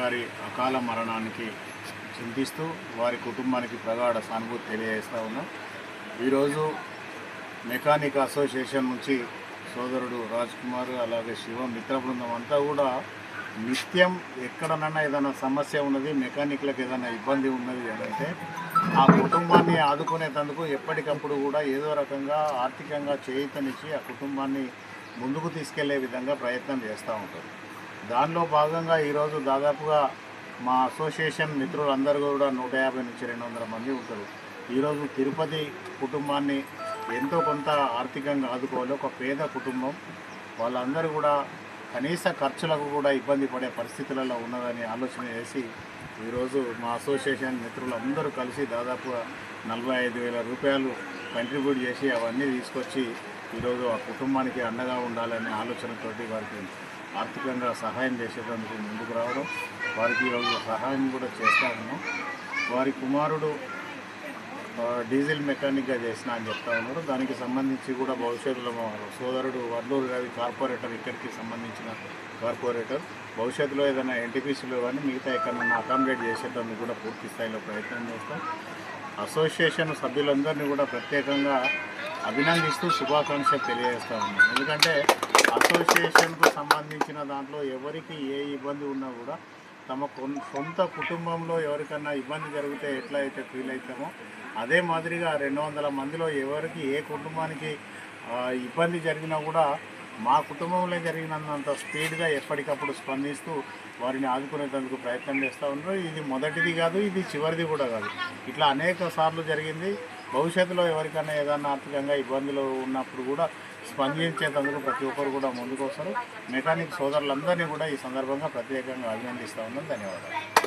గారి అకాల మరణానికి చింతిస్తూ వారి కుటుంబానికి ప్రగాఢ సానుభూతి తెలియజేస్తూ ఉన్నాం. ఈరోజు మెకానిక్ అసోసియేషన్ నుంచి సోదరుడు రాజ్ కుమార్ అలాగే శివ మిత్ర బృందం అంతా కూడా నిత్యం ఎక్కడనన్నా ఏదైనా సమస్య ఉన్నది, మెకానిక్లకు ఏదైనా ఇబ్బంది ఉన్నది అంటే ఆ కుటుంబాన్ని ఆదుకునేందుకు ఎప్పటికప్పుడు కూడా ఏదో రకంగా ఆర్థికంగా చేయూతనిచ్చి ఆ కుటుంబాన్ని ముందుకు తీసుకెళ్లే విధంగా ప్రయత్నం చేస్తూ ఉంటారు. దానిలో భాగంగా ఈరోజు దాదాపుగా మా అసోసియేషన్ మిత్రులందరూ కూడా 150 నుంచి 200 మంది ఉంటారు. ఈరోజు తిరుపతి కుటుంబాన్ని ఎంతో కొంత ఆర్థికంగా ఆదుకోవాలి. ఒక పేద కుటుంబం, వాళ్ళందరూ కూడా కనీస ఖర్చులకు కూడా ఇబ్బంది పడే పరిస్థితులలో ఉన్నదని ఆలోచన చేసి ఈరోజు మా అసోసియేషన్ మిత్రులందరూ కలిసి దాదాపుగా 45,000 రూపాయలు కంట్రిబ్యూట్ చేసి అవన్నీ తీసుకొచ్చి ఈరోజు ఆ కుటుంబానికి అండగా ఉండాలనే ఆలోచనతోటి వారికి ఆర్థికంగా సహాయం చేసేందుకు ముందుకు రావడం, వారికి ఈరోజు సహాయం కూడా చేస్తా ఉన్నాం. వారి కుమారుడు డీజిల్ మెకానిక్గా చేసిన అని చెప్తా ఉన్నారు. దానికి సంబంధించి కూడా భవిష్యత్తులో మా సోదరుడు వడ్లూరు రవి కార్పొరేటర్, ఇక్కడికి సంబంధించిన కార్పొరేటర్, భవిష్యత్తులో ఏదైనా ఎన్టీపీసీలో కానీ మిగతా ఎక్కడన్నా అకామిడేట్ చేసేటందుకు కూడా పూర్తి స్థాయిలో ప్రయత్నం చేస్తాం. అసోసియేషన్ సభ్యులందరినీ కూడా ప్రత్యేకంగా అభినందిస్తూ శుభాకాంక్షలు తెలియజేస్తూ ఉన్నాం. ఎందుకంటే అసోసియేషన్కు సంబంధించిన దాంట్లో ఎవరికి ఏ ఇబ్బంది ఉన్నా కూడా తమ సొంత కుటుంబంలో ఎవరికన్నా ఇబ్బంది జరిగితే ఎట్లా అయితే ఫీల్ అవుతామో అదే మాదిరిగా 200 మందిలో ఎవరికి ఏ కుటుంబానికి ఇబ్బంది జరిగినా కూడా మా కుటుంబంలో జరిగినంత స్పీడ్గా ఎప్పటికప్పుడు స్పందిస్తూ వారిని ఆదుకునేందుకు ప్రయత్నం చేస్తూ ఉన్నారు. ఇది మొదటిది కాదు, ఇది చివరిది కూడా కాదు. ఇట్లా అనేక సార్లు జరిగింది. భవిష్యత్తులో ఎవరికైనా ఏదైనా ఆర్థికంగా ఇబ్బందులు ఉన్నప్పుడు కూడా స్పందించేందుకు ప్రతి ఒక్కరు కూడా ముందుకు వస్తారు. మెకానిక్ సోదరులందరినీ కూడా ఈ సందర్భంగా ప్రత్యేకంగా అభినందిస్తూ ఉన్నాం. ధన్యవాదాలు.